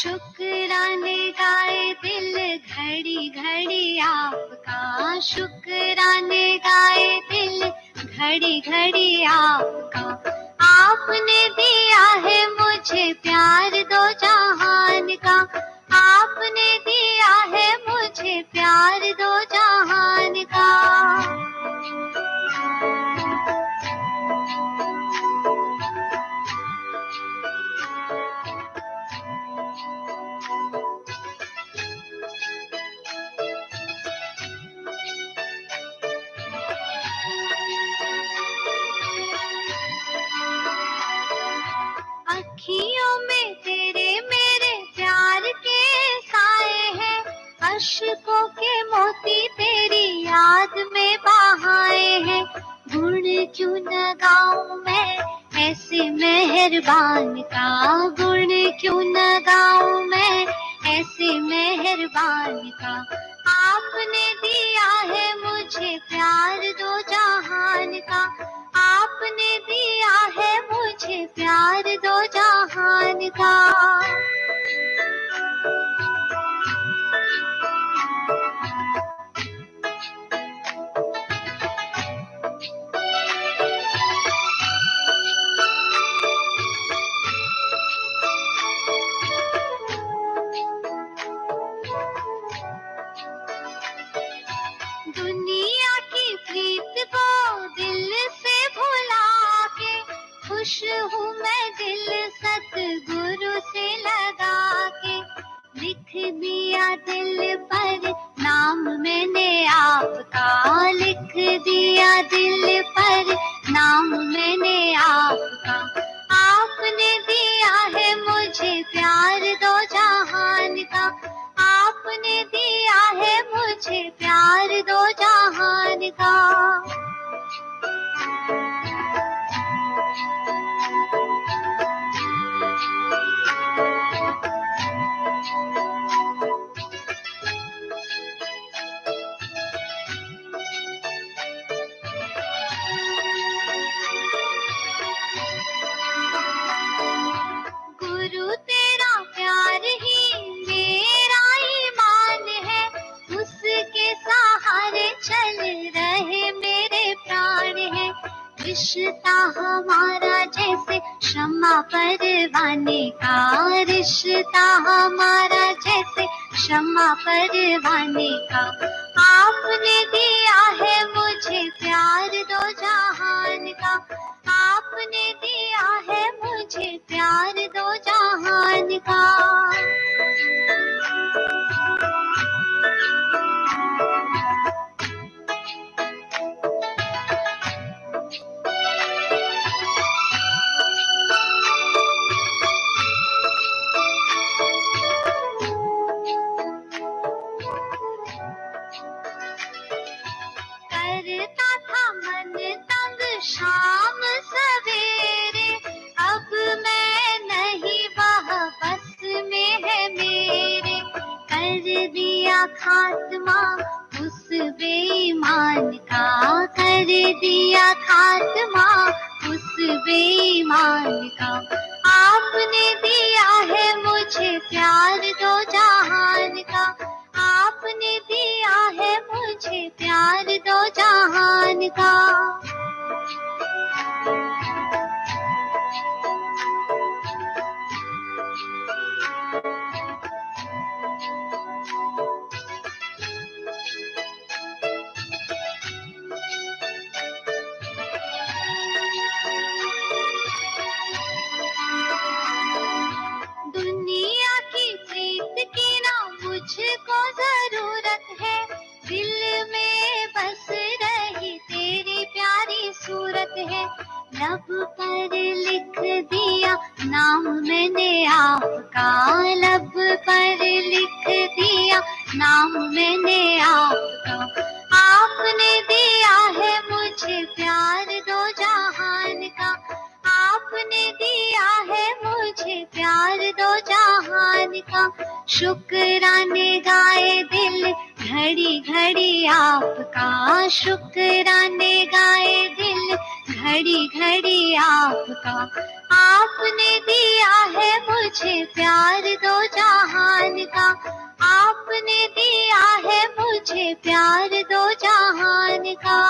शुक्राने गाए दिल घड़ी घड़ी आपका, शुक्राने गाए दिल घड़ी घड़ी आपका। आपने दिया है मुझे प्यार दो जहान का, आपने दिया है मुझे प्यार दो जहान का। अखियों में तेरे मेरे प्यार के साए हैं, अश्कों के मोती तेरी याद में बहाए हैं। गुण क्यों न गाऊं मैं ऐसे मेहरबान का, गुण क्यों न गाऊं मैं ऐसे मेहरबान का। आपने दिया है मुझे प्यार दो जहान का, आपने दिया है मुझे प्यार दो जहान का। दुनिया की प्रीत को दिल से भुला के, खुश हूँ मैं दिल सतगुरु से लगा के। लिख दिया दिल पर नाम मैंने आपका, लिख दिया दिल पर नाम मैंने आपका। आपने दिया है मुझे प्यार दो जहान का, आपने दिया है मुझे प्यार दो जहान का। गुरु तेरा प्यार ही मेरा ईमान है, उसके सहारे चल रहे मेरे प्राण है। रिश्ता हमारा जैसे शम्मा परवाने का, रिश्ता हमारा जैसे शम्मा परवाने का। आपने दिया है मुझे प्यार दो जहान का, आपने दिया है मुझे प्यार दो जहान का। करता था मन तंग शाम सवेरे, अब मैं नहीं वह बस में है मेरे। कर दिया खात्मा उस बेईमान का, कर दिया खात्मा उस बेईमान का। आपने दिया है मुझे प्यार दो जहान का, आपने दिया है मुझे प्यार दो जहान का। दुनिया की प्रीत की ना मुझको जरूरत है, दिल में बस रही तेरी प्यारी सूरत है। लब पर लिख दिया नाम मैंने आपका, लब पर लिख दिया नाम मैंने आपका। आपने दिया है मुझे प्यार दो जहान का, आपने दिया है मुझे प्यार दो जहान का। शुक्राने गाए दिल घड़ी घड़ी आपका, शुक्राने गाए दिल घड़ी घड़ी आपका। आपने दिया है मुझे प्यार दो जहान का, आपने दिया है मुझे प्यार दो जहान का।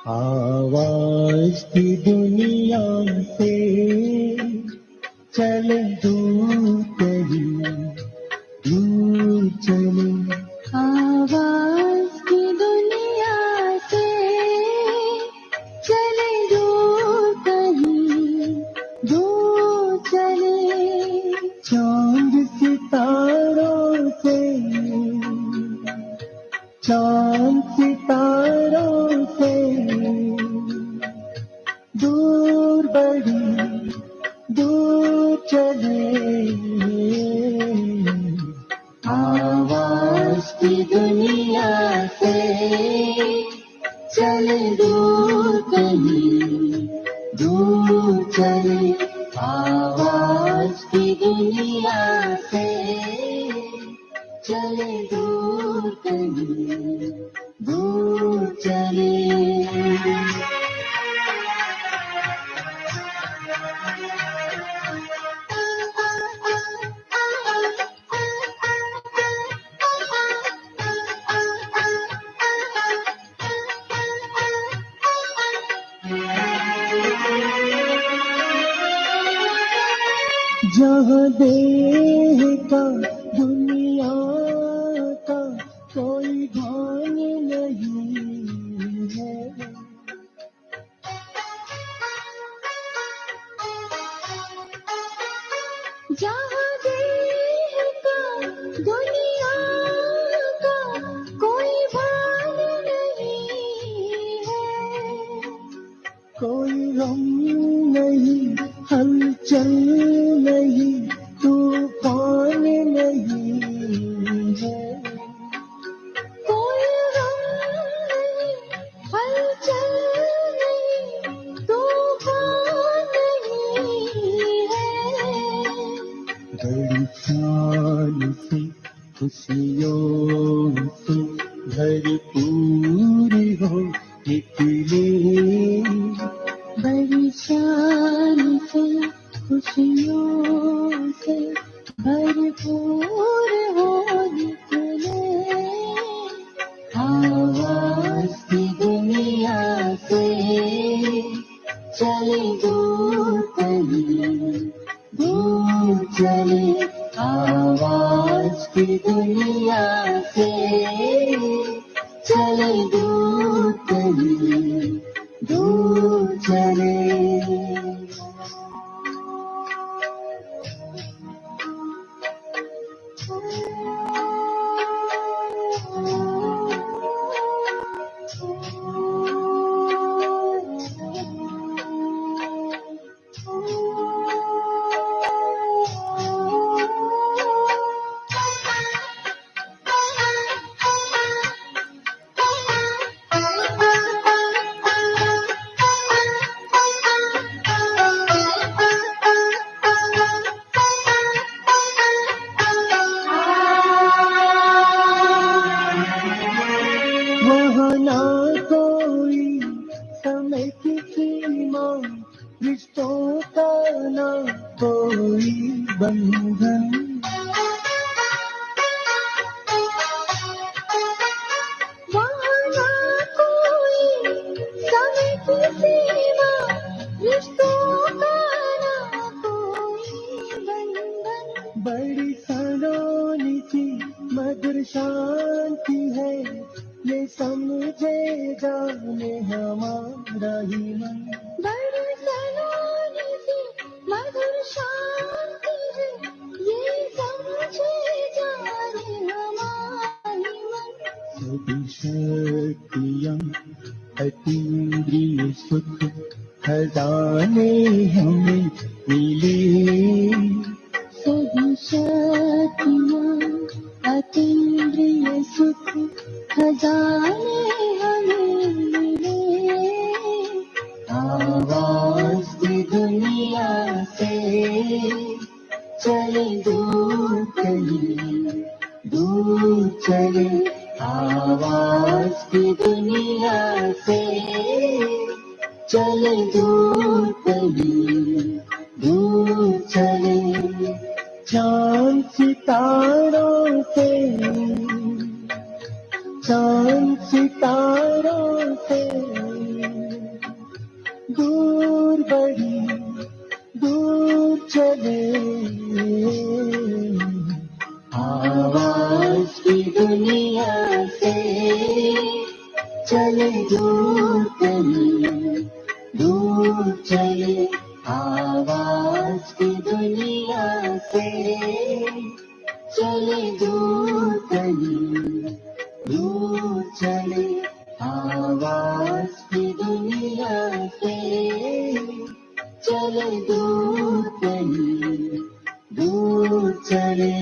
आवाज की दुनिया से चले दूर कहीं, दूर चले। आवाज की दुनिया से चले दूर कहीं, दूर चले। चांद सितारों से, चांद सितारों से दूर बड़ी दूर चले। आवाज की दुनिया से चले दूर कहीं, दूर चले। आवाज की दुनिया से चले दूर कहीं, दूर चले। जहाँ देह का दुनिया का कोई भान नहीं है, जहाँ देह का दुनिया का कोई भान नहीं है, कोई गम नहीं, हलचल नहीं, तूफान नहीं है। कोई गम नहीं, हलचल नहीं, तूफान नहीं है। बड़ी शान से खुशियों से भरपूर हो निकले, बड़ी शान से खुशियों से भरपूर हो निकले। आवाज की दुनिया से चले दूर कहीं, दूर चले। आवाज की दुनिया से चले दूर कहीं, दूर चले। वहाँ ना कोई समय की सीमा, रिश्तों का ना कोई बंधन। वहाँ ना कोई समय की सीमा, रिश्तों का ना कोई बंधन। बड़ी सलोनी सी मधुर शांति है, ये समझे जाने हमारा ही मन। बड़ी सलोनी सी मधुर शांति है, ये समझे जाने हमारी मन। सभी शक्तियाँ अतीन्द्रिय सुख खजाने हमें मिले। सभी शक्तियाँ अतीन्द्रिय सुख खजाने हमें मिले। आवाज की दुनिया से चले दूर कहीं, दूर चले। आवाज की दुनिया से चले दूर कहीं, दूर चले। चांद सितारों से, चांद सितारों से दूर बड़ी दूर चले। आवाज की दुनिया से चले दूर कहीं, दूर चले। आवाज की दुनिया से चले दूर कहीं, दूर चले। आवाज की दुनिया से चले दूर कहीं, दूर चले।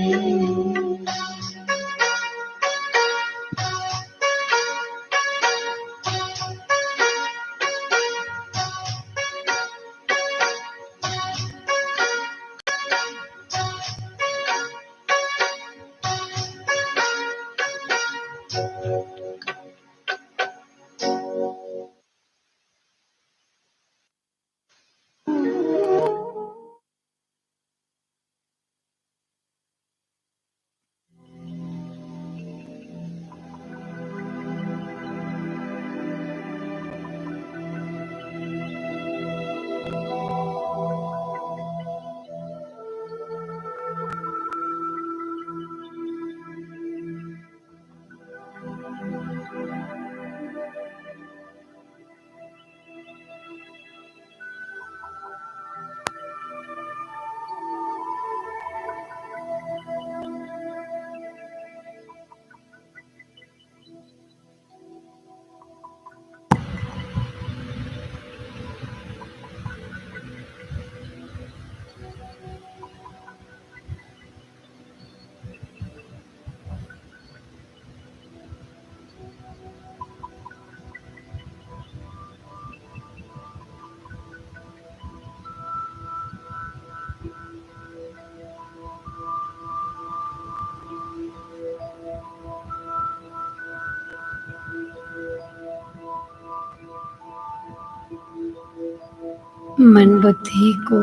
मन बुद्धि को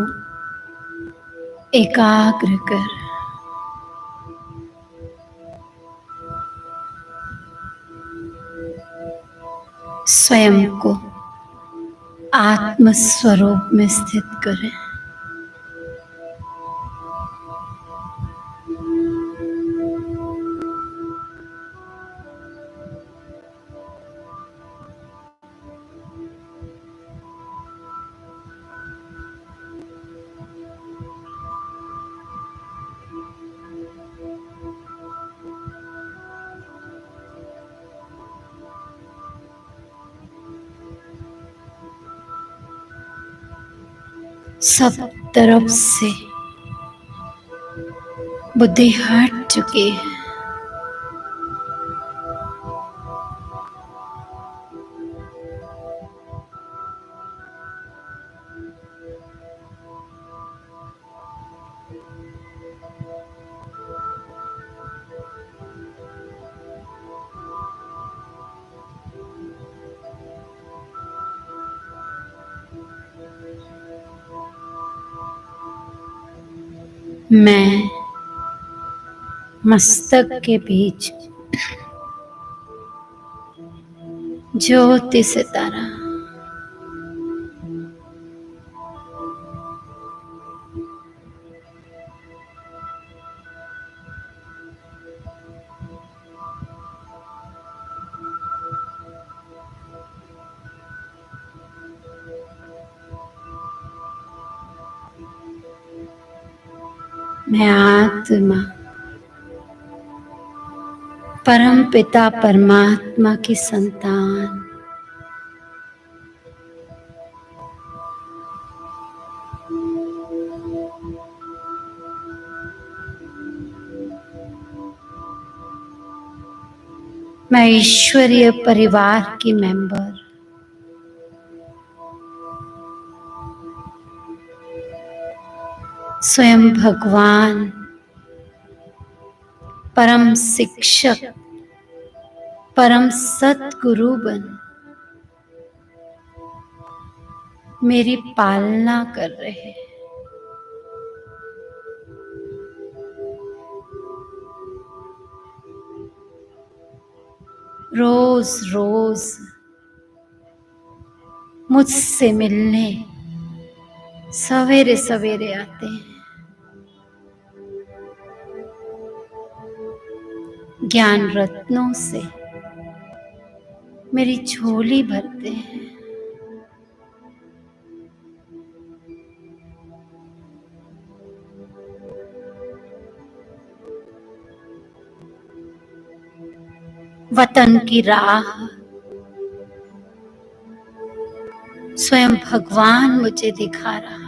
एकाग्र कर स्वयं को आत्म स्वरूप में स्थित करें। सब तरफ से बुद्धि हट चुकी है। मैं मस्तक के बीच ज्योति सितारा मैं आत्मा परम पिता परमात्मा की संतान मैं ईश्वरीय परिवार की मेंबर स्वयं भगवान परम शिक्षक परम सतगुरु बन मेरी पालना कर रहे। रोज रोज मुझसे मिलने सवेरे सवेरे आते हैं, ज्ञान रत्नों से मेरी झोली भरते हैं। वतन की राह स्वयं भगवान मुझे दिखा रहा।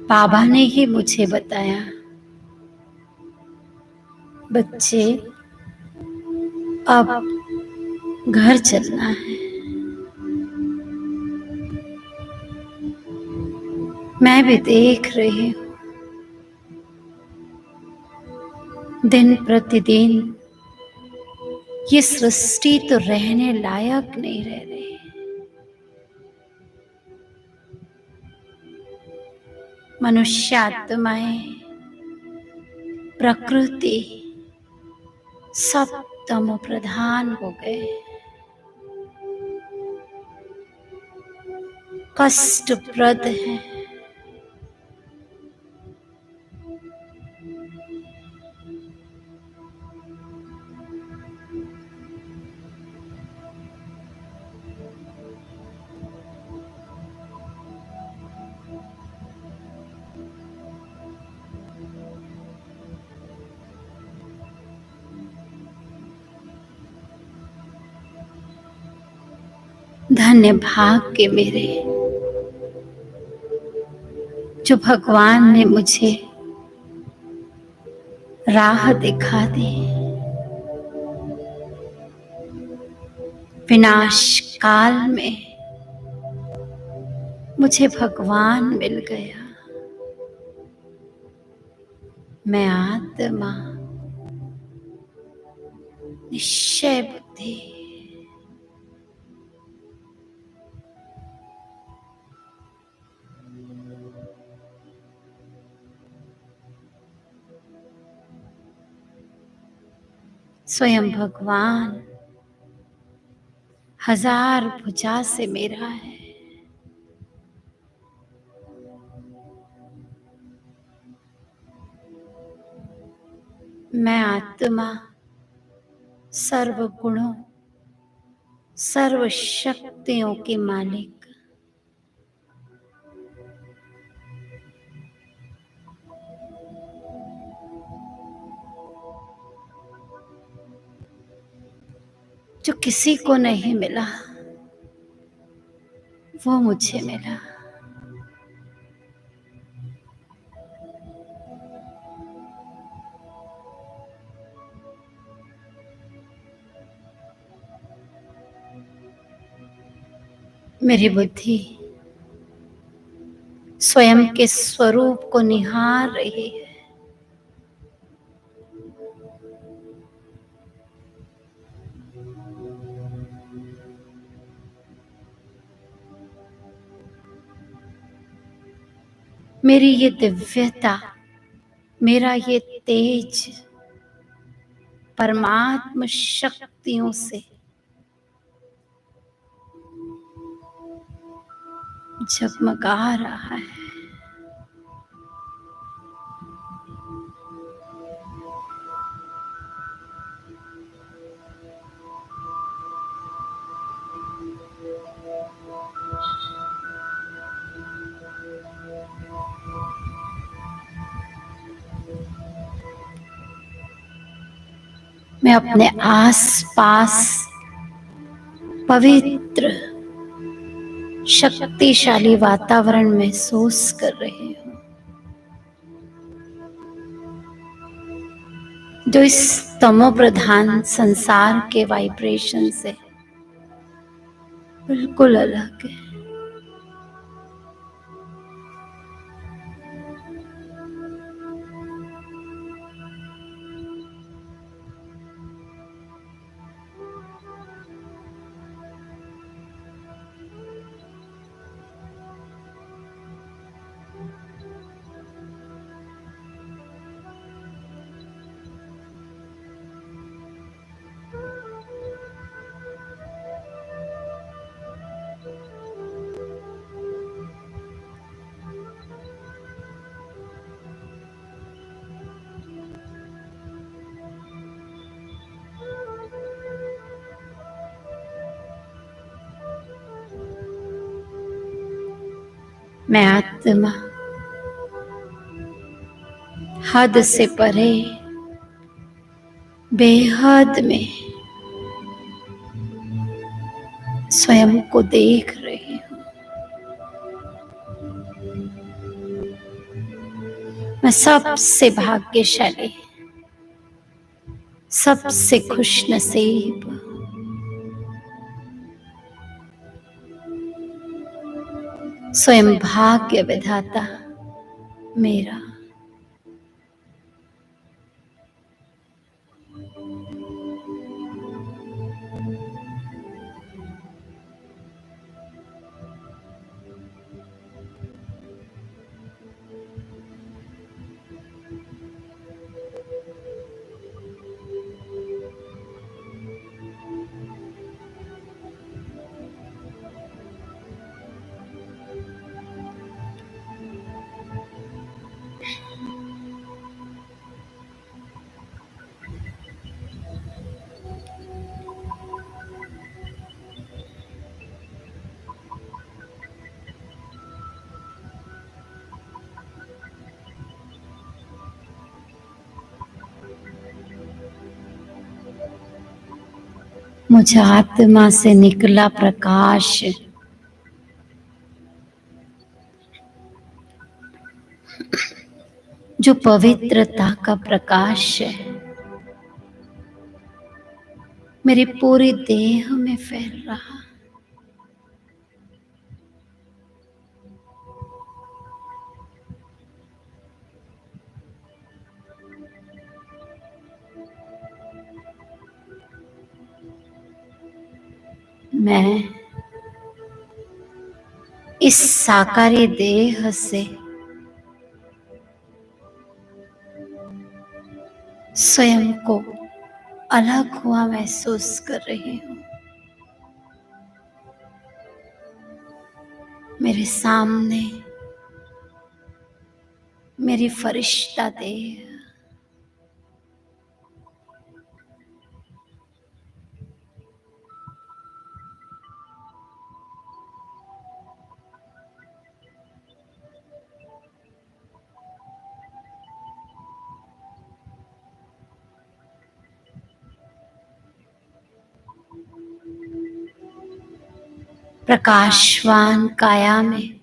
बाबा ने ही मुझे बताया, बच्चे अब घर चलना है। मैं भी देख रही हूँ दिन प्रतिदिन ये सृष्टि तो रहने लायक नहीं रह रही। मनुष्य आत्माएं, प्रकृति सब तमो प्रधान हो गए, कष्टप्रद है। धन्य भाग्य मेरे जो भगवान ने मुझे राह दिखा दी। विनाश काल में मुझे भगवान मिल गया। मैं आत्मा निश्चय बुद्धि स्वयं भगवान हजार भुजा से मेरा है। मैं आत्मा सर्व गुणों सर्व शक्तियों की मालिक जो किसी को नहीं मिला वो मुझे मिला। मेरी बुद्धि स्वयं के स्वरूप को निहार रही है। मेरी ये दिव्यता, मेरा ये तेज परमात्म शक्तियों से जगमगा रहा है। मैं अपने आसपास पवित्र शक्तिशाली वातावरण महसूस कर रही हूँ जो इस तमो प्रधान संसार के वाइब्रेशन से बिल्कुल अलग है। मैं आत्मा हद से परे बेहद में स्वयं को देख रही हूँ। मैं सबसे भाग्यशाली, सबसे खुशनसीब, स्वयं भाग्य विधाता मेरा मुझे आत्मा से निकला प्रकाश जो पवित्रता का प्रकाश है मेरी पूरी देह में फैल रहा। मैं इस साकारी देह से स्वयं को अलग हुआ महसूस कर रही हूँ। मेरे सामने मेरी फरिश्ता देह प्रकाशवान काया में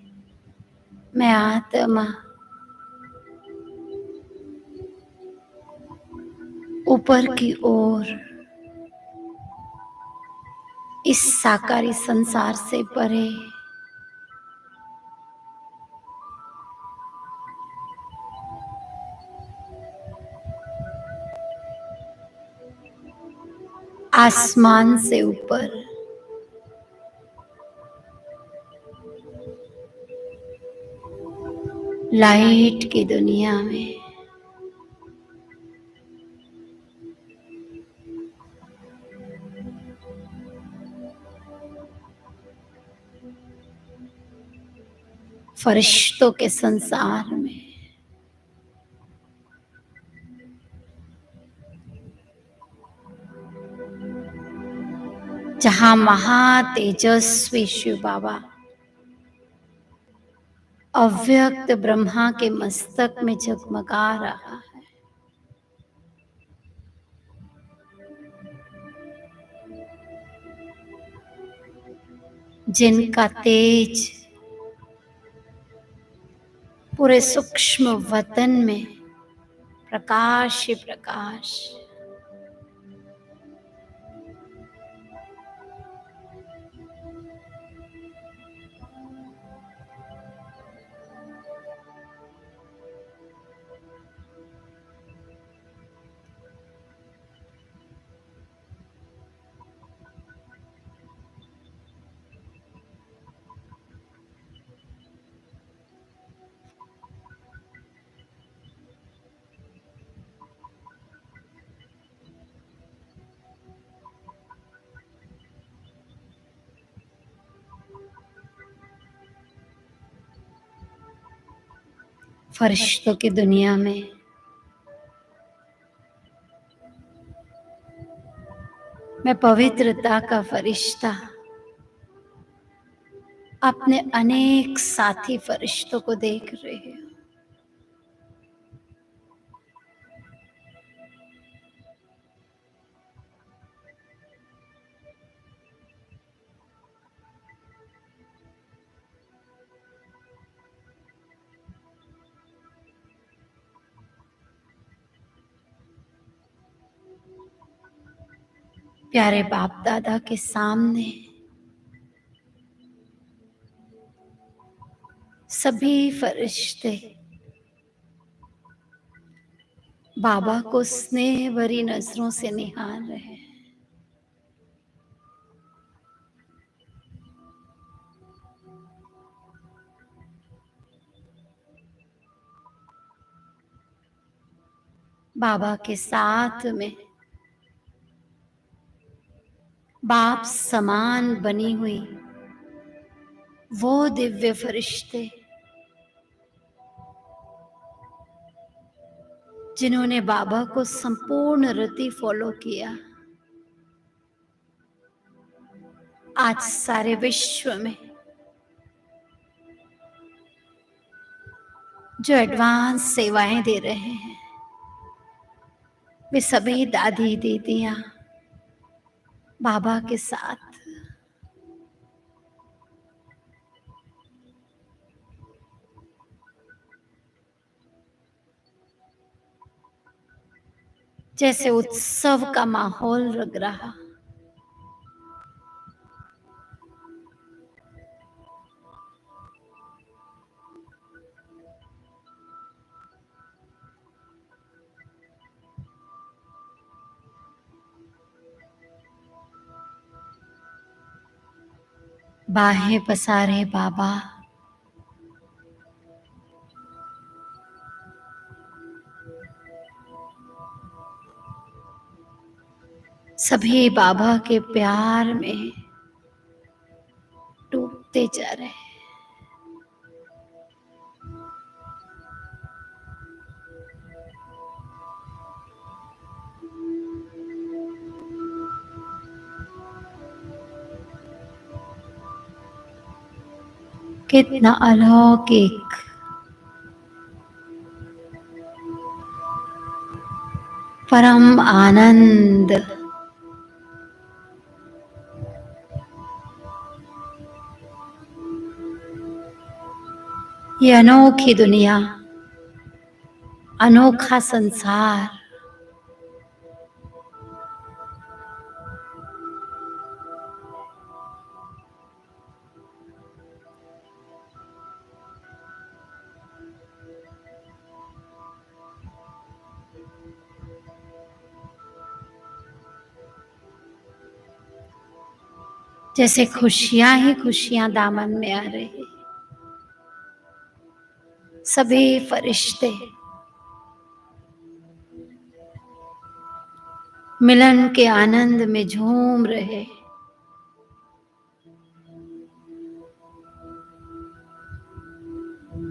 मैं आत्मा ऊपर की ओर इस साकारी संसार से परे आसमान से ऊपर लाइट की दुनिया में फरिश्तों के संसार में जहां महातेजस्वी शिव बाबा अव्यक्त ब्रह्मा के मस्तक में जगमगा रहा है, जिनका तेज पूरे सूक्ष्म वतन में प्रकाश ही प्रकाश, फरिश्तों की दुनिया में मैं पवित्रता का फरिश्ता अपने अनेक साथी फरिश्तों को देख रही हूँ। प्यारे बाप दादा के सामने सभी फरिश्ते बाबा को स्नेह भरी नजरों से निहार रहे हैं। बाबा के साथ में बाप समान बनी हुई वो दिव्य फरिश्ते जिन्होंने बाबा को संपूर्ण रीति फॉलो किया, आज सारे विश्व में जो एडवांस सेवाएं दे रहे हैं, वे सभी दादी दीदियां बाबा के साथ जैसे उत्सव का माहौल लग रहा। बाहें पसारे बाबा सभी बाबा के प्यार में डूबते जा रहे हैं। कितना अलौकिक परम आनंद ये अनोखी दुनिया, अनोखा संसार, जैसे खुशियां ही खुशियां दामन में आ रही। सभी फरिश्ते मिलन के आनंद में झूम रहे।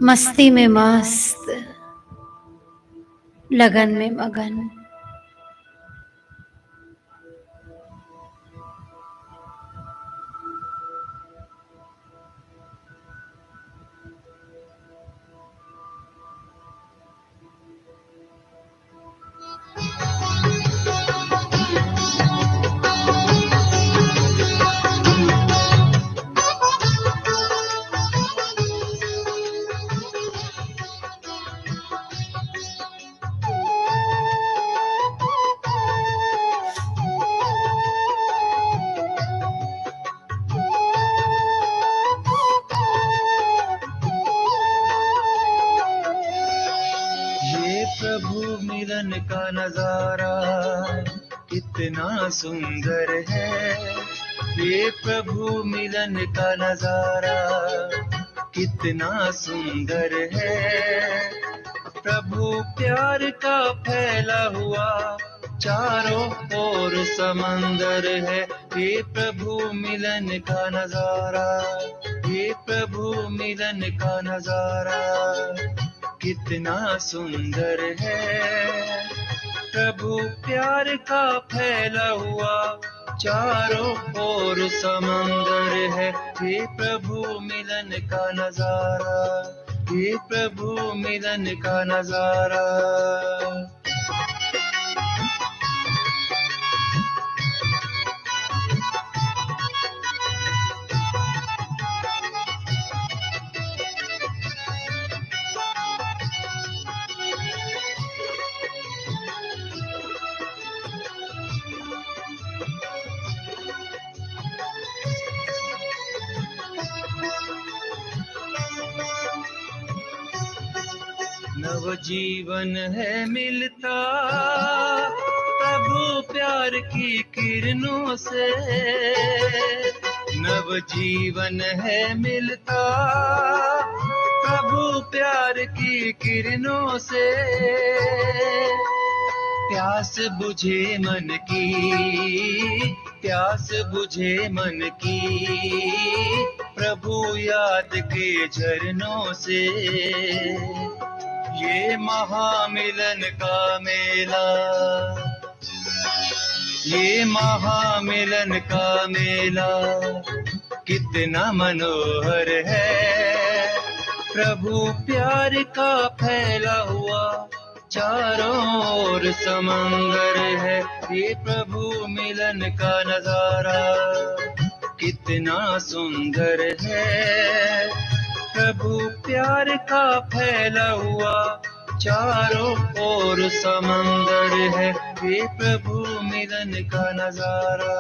मस्ती में मस्त, लगन में मगन। मिलन का नजारा कितना सुंदर है, ये प्रभु मिलन का नजारा कितना सुंदर है। प्रभु प्यार का फैला हुआ चारों ओर समंदर है, ये प्रभु मिलन का नजारा, ये प्रभु मिलन का नजारा कितना सुंदर है। प्रभु प्यार का फैला हुआ चारों ओर समंदर है, ये प्रभु मिलन का नजारा, ये प्रभु मिलन का नजारा। नव जीवन है मिलता प्रभु प्यार की किरणों से, नव जीवन है मिलता प्रभु प्यार की किरणों से। प्यास बुझे मन की, प्यास बुझे मन की प्रभु याद के झरनों से। ये महामिलन का मेला, ये महामिलन का मेला कितना मनोहर है। प्रभु प्यार का फैला हुआ चारों ओर समंदर है, ये प्रभु मिलन का नजारा कितना सुंदर है। प्रभु प्यार का फैला हुआ चारों ओर समंदर है, ये प्रभु मिलन का नजारा।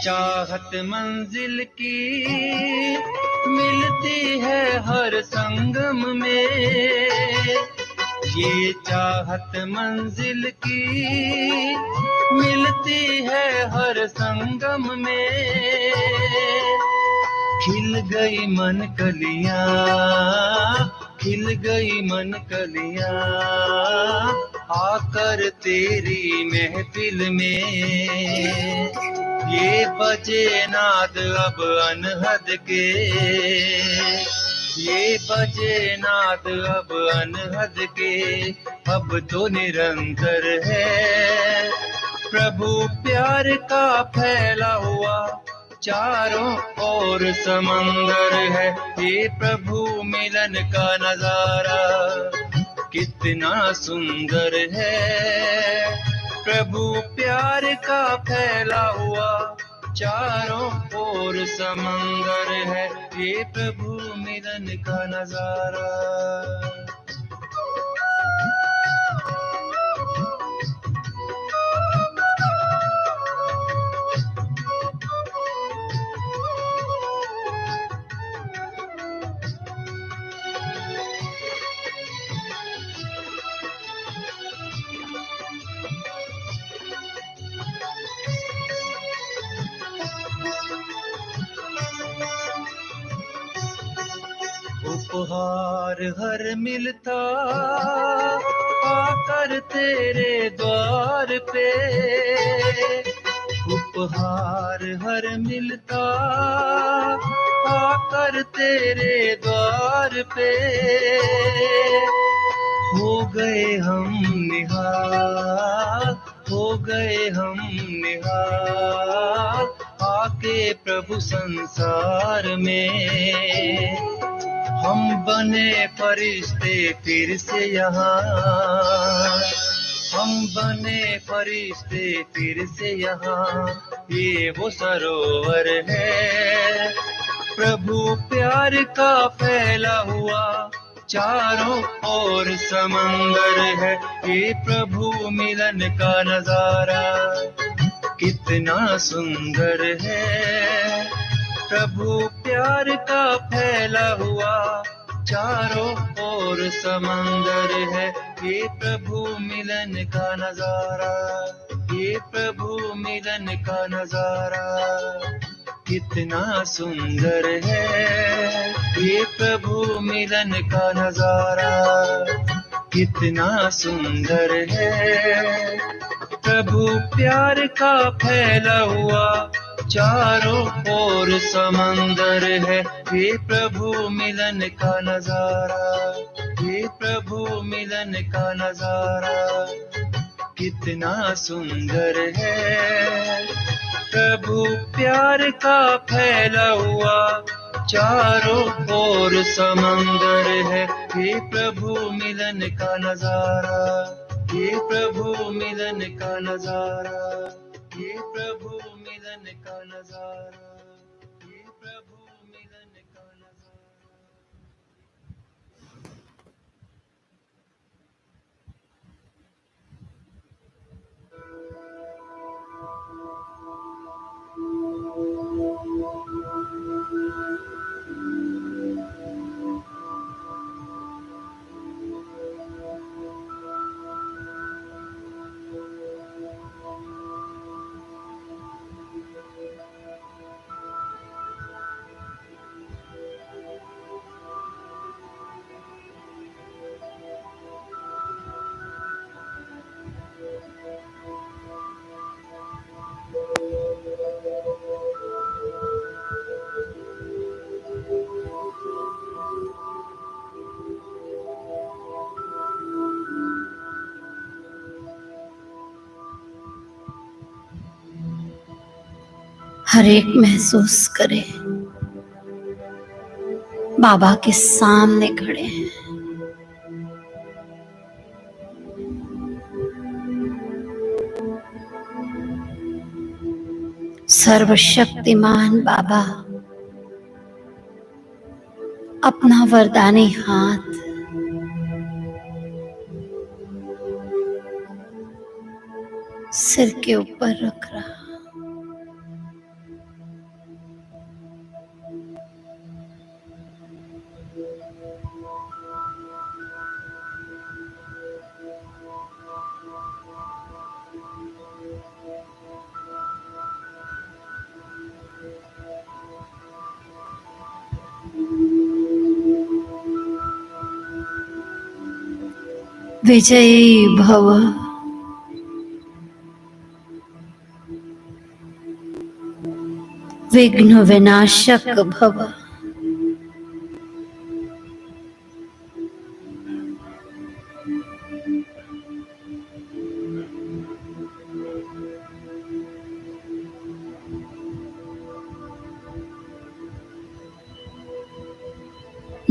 चाहत मंजिल की मिलती है हर संगम में, ये चाहत मंजिल की मिलती है हर संगम में। खिल गई मन कलियां, खिल गई मन कलियां आकर तेरी महफिल में। ये बजे नाद अब अनहद के, ये बजे नाद अब अनहद के, अब तो निरंतर है। प्रभु प्यार का फैला हुआ चारों ओर समंदर है। ये प्रभु मिलन का नजारा कितना सुंदर है। प्रभु प्यार का फैला हुआ चारों ओर समंदर है। ये प्रभु मिलन का नजारा। उपहार हर मिलता आकर तेरे द्वार पे। उपहार हर मिलता आकर तेरे द्वार पे। हो गए हम निहाल, हो गए हम निहाल, आके प्रभु संसार में। हम बने फरिश्ते फिर से यहाँ, हम बने फरिश्ते फिर से यहाँ। ये वो सरोवर है, प्रभु प्यार का फैला हुआ चारों ओर समंदर है। ये प्रभु मिलन का नजारा कितना सुंदर है। प्रभु प्यार का फैला हुआ चारों ओर समंदर है। ये प्रभु मिलन का नजारा, ये प्रभु मिलन का नजारा कितना सुंदर है। ये प्रभु मिलन का नजारा कितना सुंदर है। प्रभु प्यार का फैला हुआ चारों ओर समंदर है। ये प्रभु मिलन का नजारा, ये प्रभु मिलन का नजारा कितना सुंदर है। प्रभु प्यार का फैला हुआ चारों ओर समंदर है। ये प्रभु मिलन का नजारा, ये प्रभु मिलन का नजारा, ये प्रभु मिलन का नजारा, ये प्रभु मिलन का नजारा। हर एक महसूस करे बाबा के सामने खड़े हैं। सर्वशक्तिमान बाबा अपना वरदानी हाथ सिर के ऊपर रख रहा। विजयी भव, विघ्न विनाशक भव,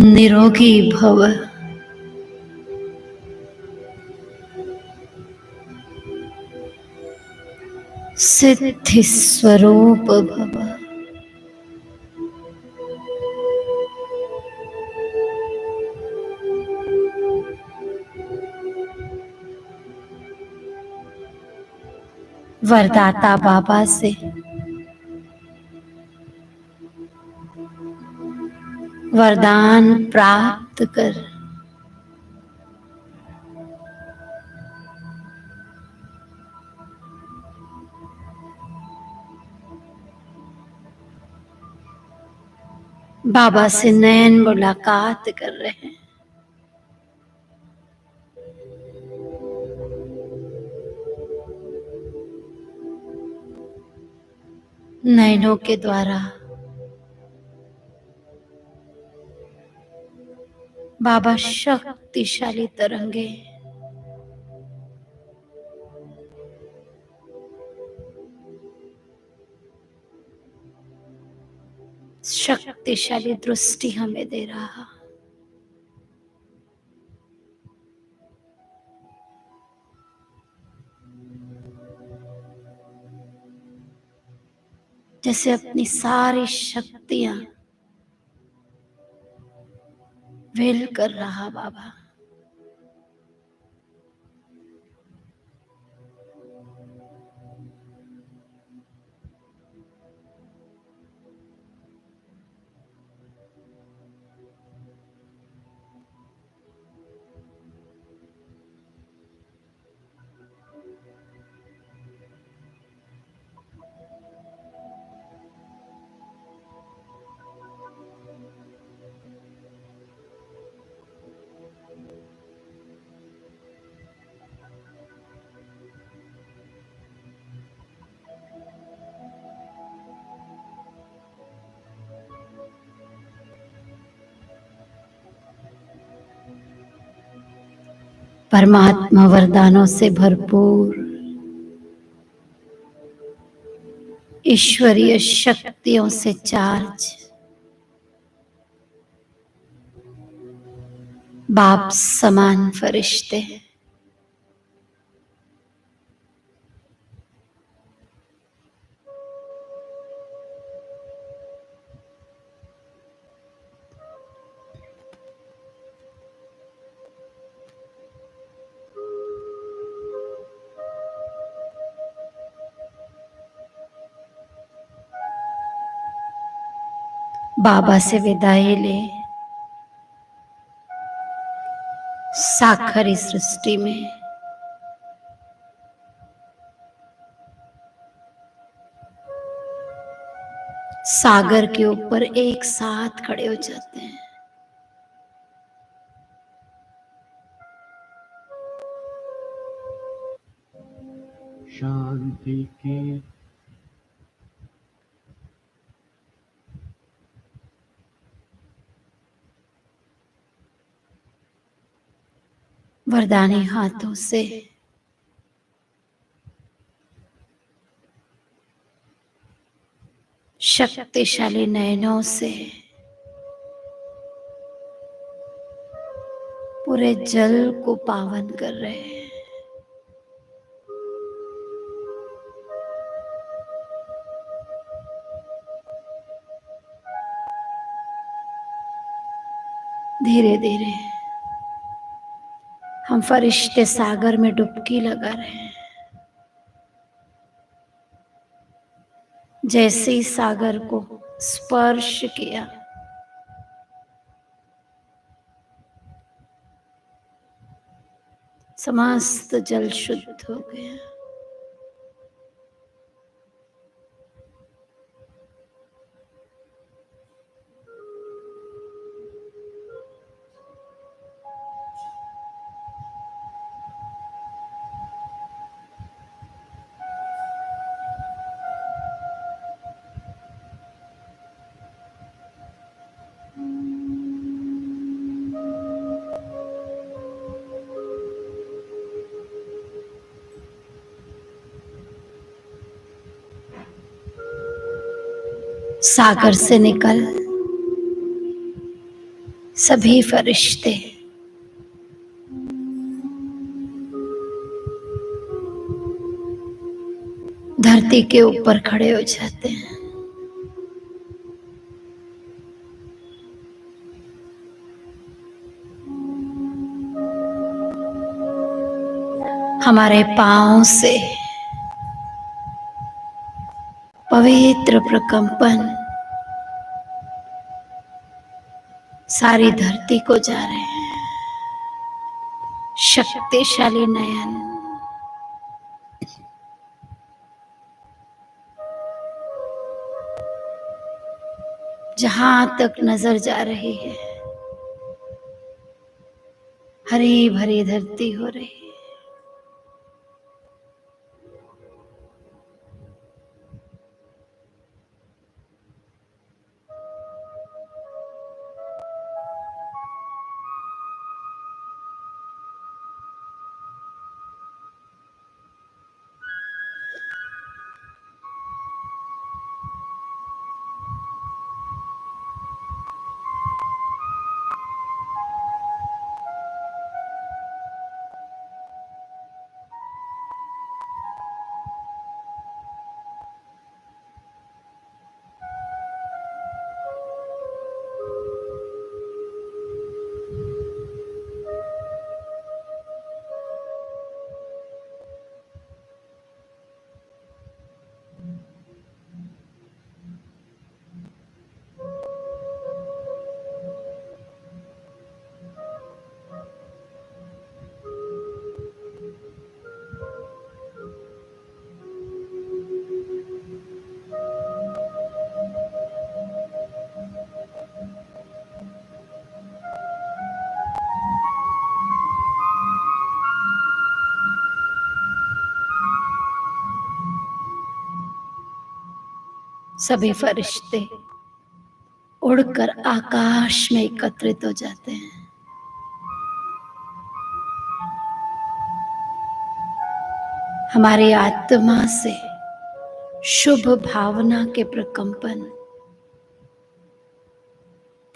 निरोगी भव। सिद्धि स्वरूप भव। वरदाता बाबा से वरदान प्राप्त कर बाबा से नयन मुलाकात कर रहे हैं। नयनों के द्वारा बाबा शक्तिशाली तरंगे शक्तिशाली दृष्टि हमें दे रहा। जैसे अपनी सारी शक्तियां वेल कर रहा बाबा। परमात्मा वरदानों से भरपूर ईश्वरीय शक्तियों से चार्ज बाप समान फरिश्ते बाबा से विदाई ले साखरी सृष्टि में सागर के ऊपर एक साथ खड़े हो जाते हैं। शांति की वरदानी हाथों से शक्तिशाली नयनों से पूरे जल को पावन कर रहे हैं। धीरे धीरे हम फरिश्ते सागर में डुबकी लगा रहे हैं। जैसे ही सागर को स्पर्श किया समस्त जल शुद्ध हो गया। सागर से निकल सभी फरिश्ते धरती के ऊपर खड़े हो जाते हैं। हमारे पांव से पवित्र प्रकंपन सारी धरती को जा रहे हैं। शक्तिशाली नयन जहां तक नजर जा रही है, हरी भरी धरती हो रही है। सभी फरिश्ते उड़कर आकाश में एकत्रित हो जाते हैं। हमारी आत्मा से शुभ भावना के प्रकंपन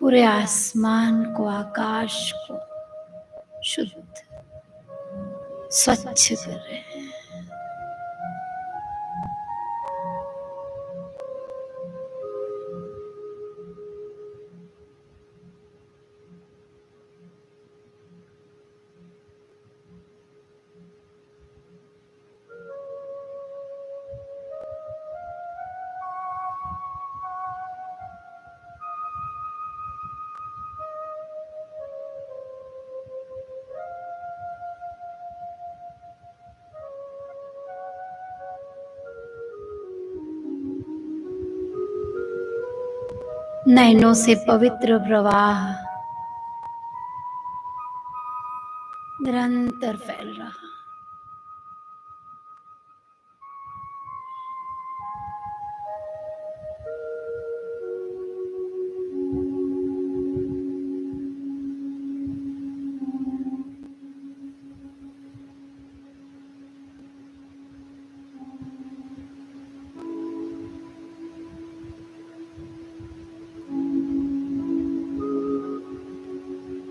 पूरे आसमान को, आकाश को शुद्ध स्वच्छ कर रहे हैं। नैनों से पवित्र प्रवाह निरंतर फैल रहा।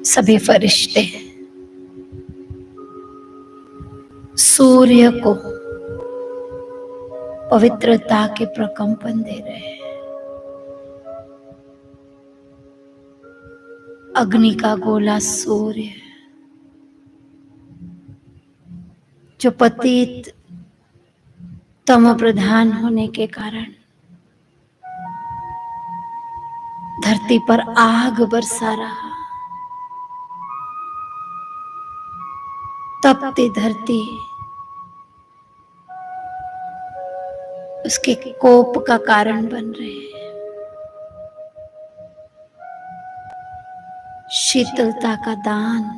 सभी फरिश्ते सूर्य को पवित्रता के प्रकंपन दे रहे हैं। अग्नि का गोला सूर्य जो पतित तम प्रधान होने के कारण धरती पर आग बरसा रहा। तपती धरती उसके कोप का कारण बन रहे हैं। शीतलता का दान,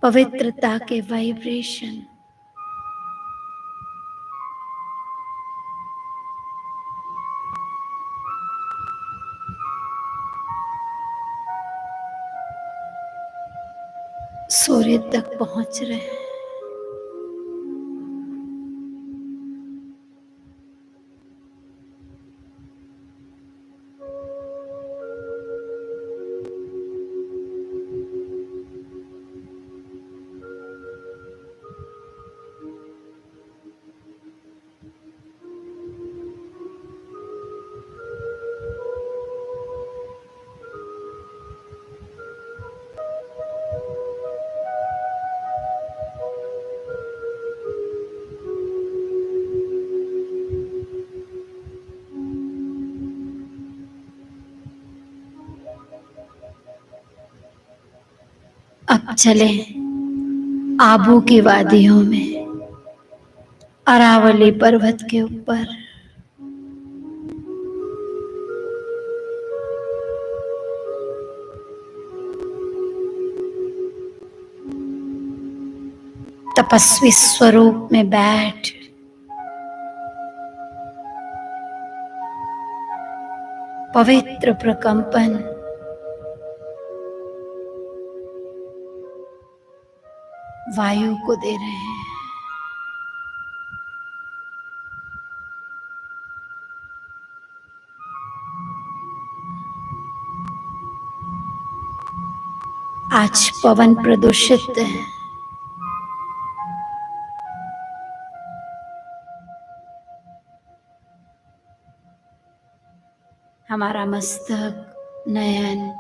पवित्रता के वाइब्रेशन सूर्य तक पहुंच रहे हैं। चले आबू की वादियों में, अरावली पर्वत के ऊपर। तपस्वी स्वरूप में बैठ पवित्र प्रकंपन वायु को दे रहे हैं। आज पवन प्रदूषित है, हमारा मस्तक, नयन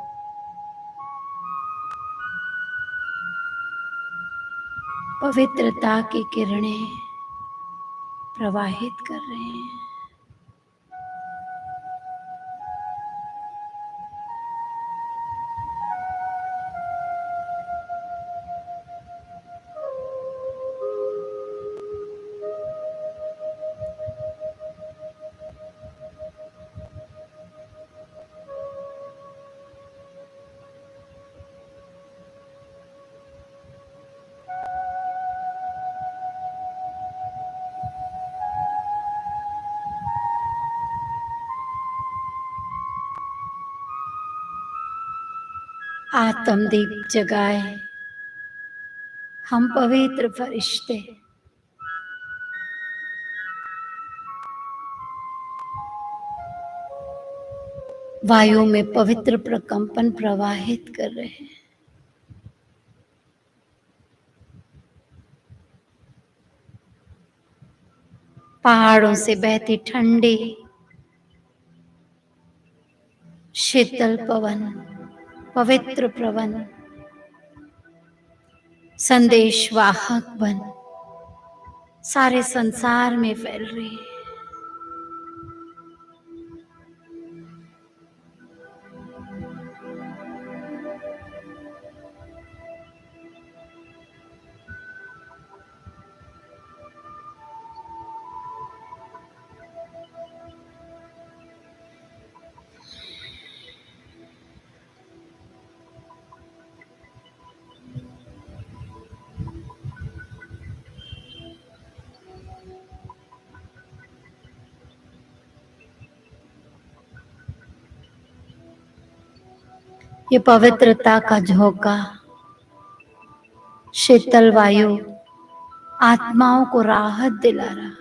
पवित्रता की किरणें प्रवाहित कर रहे हैं। आत्मदीप जगाए हम पवित्र फरिश्ते, वायु में पवित्र प्रकंपन प्रवाहित कर रहे हैं। पहाड़ों से बहती ठंडी शीतल पवन, पवित्र पवन संदेश वाहक बन सारे संसार में फैल रही है। ये पवित्रता का झोंका, शीतल वायु आत्माओं को राहत दिला रहा।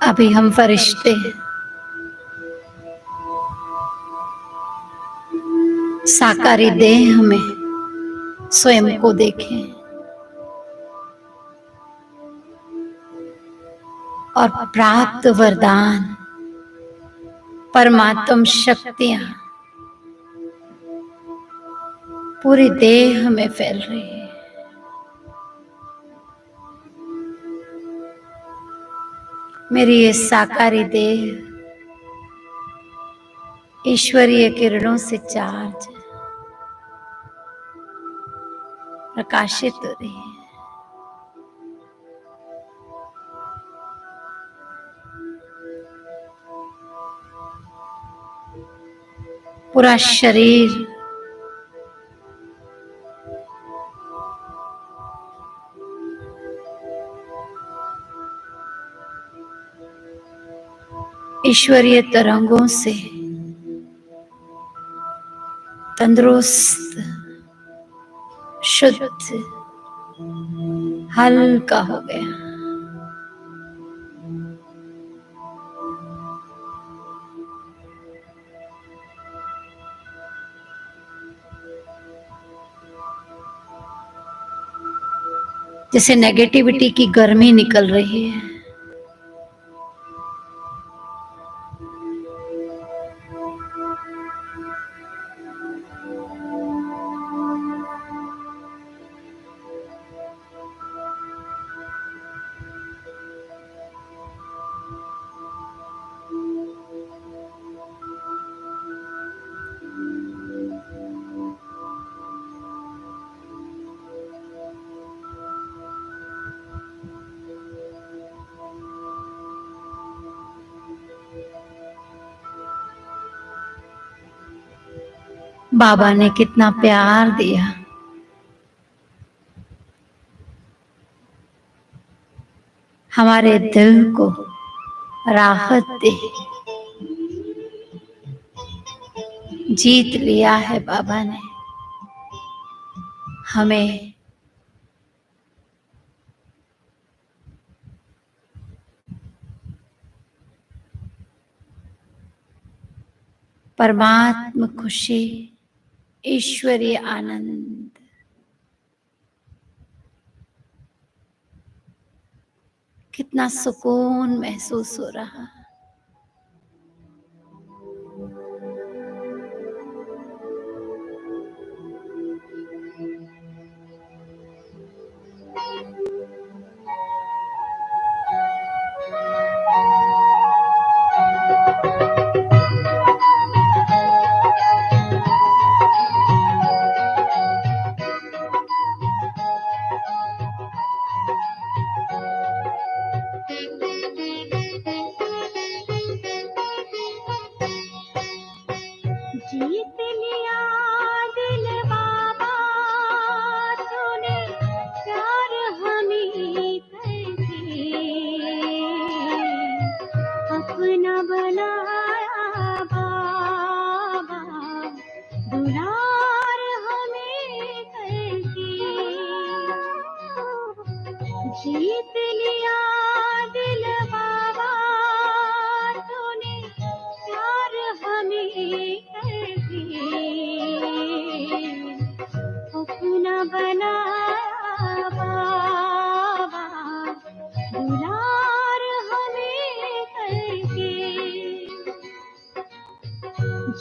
अभी हम फरिश्ते साकारी देह में स्वयं को देखें और प्राप्त वरदान, परमात्म शक्तियां पूरी देह में फैल रही है। मेरी ये साकारी देह ईश्वरीय किरणों से चार्ज प्रकाशित हो रही है। पूरा शरीर ईश्वरीय तरंगों से तंदुरुस्त, शुद्ध, हल्का हो गया। जैसे नेगेटिविटी की गर्मी निकल रही है। बाबा ने कितना प्यार दिया, हमारे दिल को राहत दे। जीत लिया है बाबा ने हमें। परमात्म खुशी, ईश्वरीय आनंद, कितना सुकून महसूस हो रहा। जीत लिया दिल बाबा तूने, प्यार हमें करके अपना बनाया बाबा, दुलार हमें करके। जीत लिया दिल बाबा तूने, प्यार हमें करके अपना बनाया बाबा, दुलार हमें करके।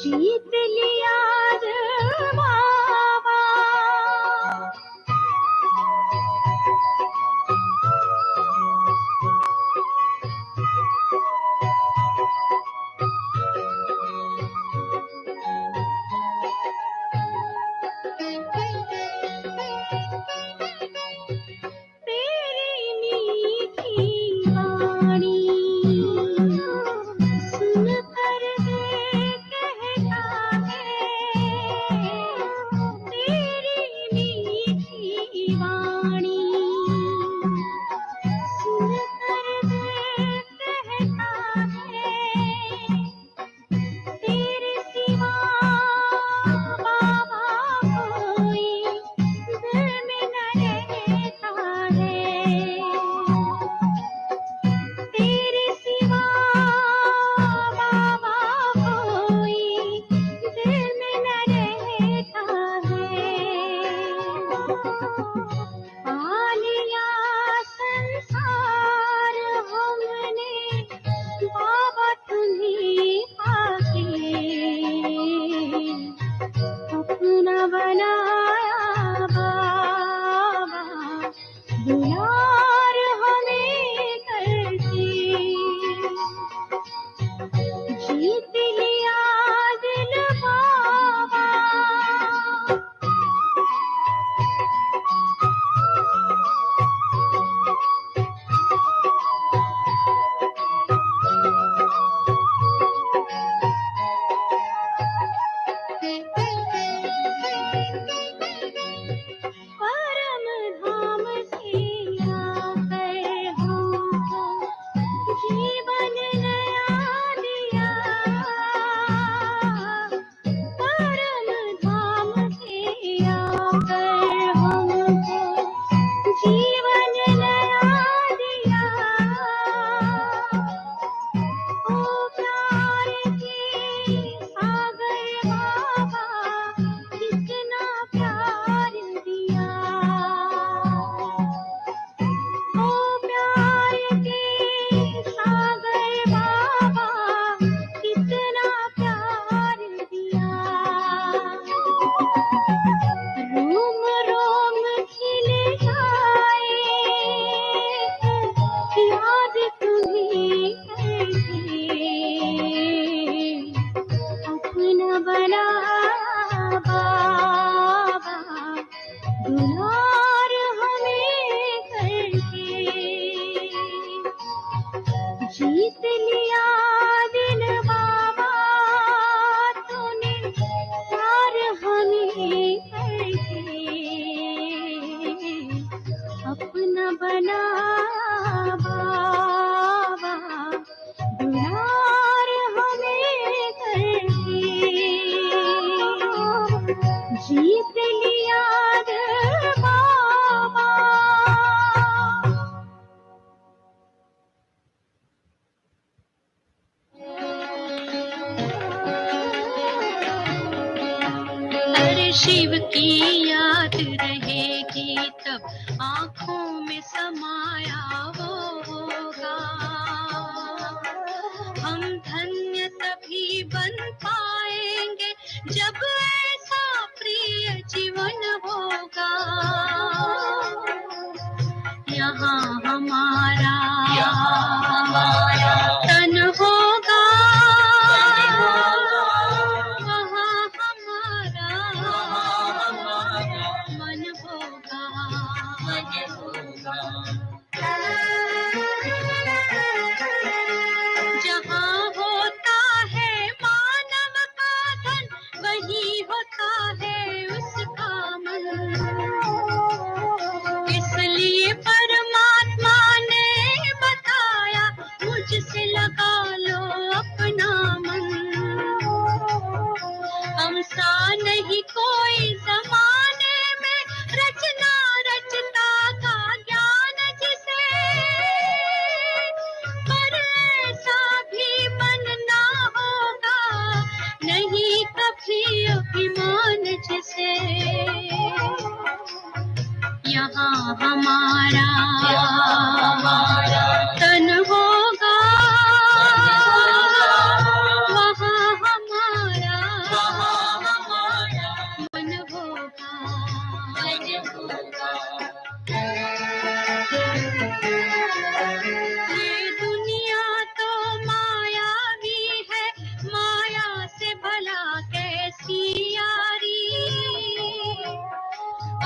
जीत लिया दिल बाबा। तेरी मीठी वाणी सुन कर दिल कहता है, शिव की याद रहेगी तब आंखों में समाया वो होगा। हम धन्य तभी बन पाएंगे जब ऐसा प्रिय जीवन होगा। यहाँ हमारा तन होगा, वहाँ हमारा मन होगा। जहाँ होता है मानव का धन, वही होता है उसका मन। इसलिए परमात्मा ने बताया, मुझसे लगा लो अपना मन। हम सा नहीं कोई जमाने में रचना रचता का ज्ञान जिसे, पर ऐसा भी बनना होगा नहीं कभी अभिमान जिसे। यहाँ हमारा तन होगा, वहाँ हमारा मन होगा। ये दुनिया तो मायावी है, माया से भला कैसी यारी।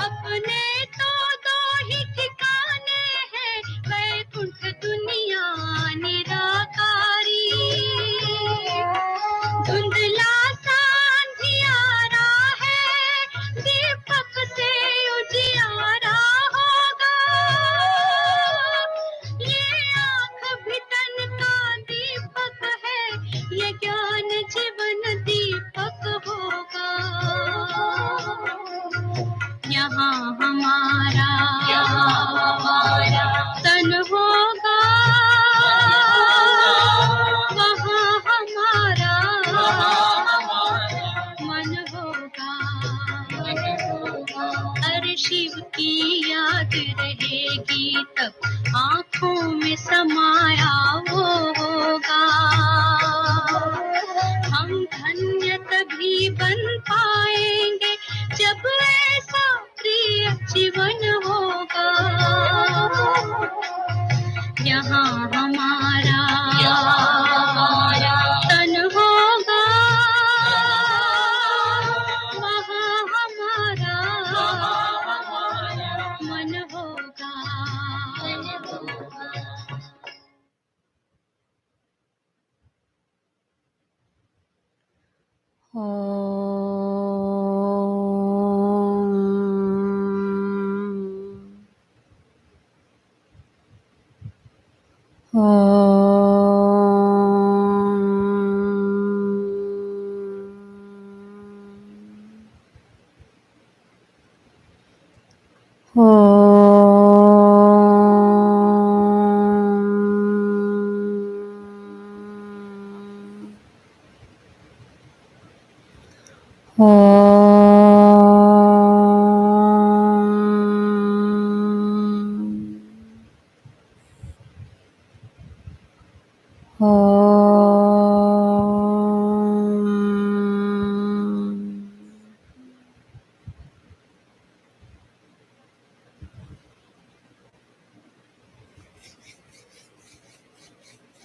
अपने तो दो ही ठिकाने हैं, वैकुंठ दुनिया निराकारी। धुंधला सा अंधियारा है, दीपक से उजियारा होगा। ये आँख भी तन का दीपक है, ये ज्ञान जीवन दीपक होगा। यहाँ हमारा तन होगा, वहाँ हमारा मन होगा। हर शिव की याद रहेगी तब आंखों में समाया वो होगा। हम धन्य तभी बन पाएंगे जब ऐसा प्रिय जीवन होगा। यहाँ हमारा तन होगा, वहाँ हमारा मन होगा। Oh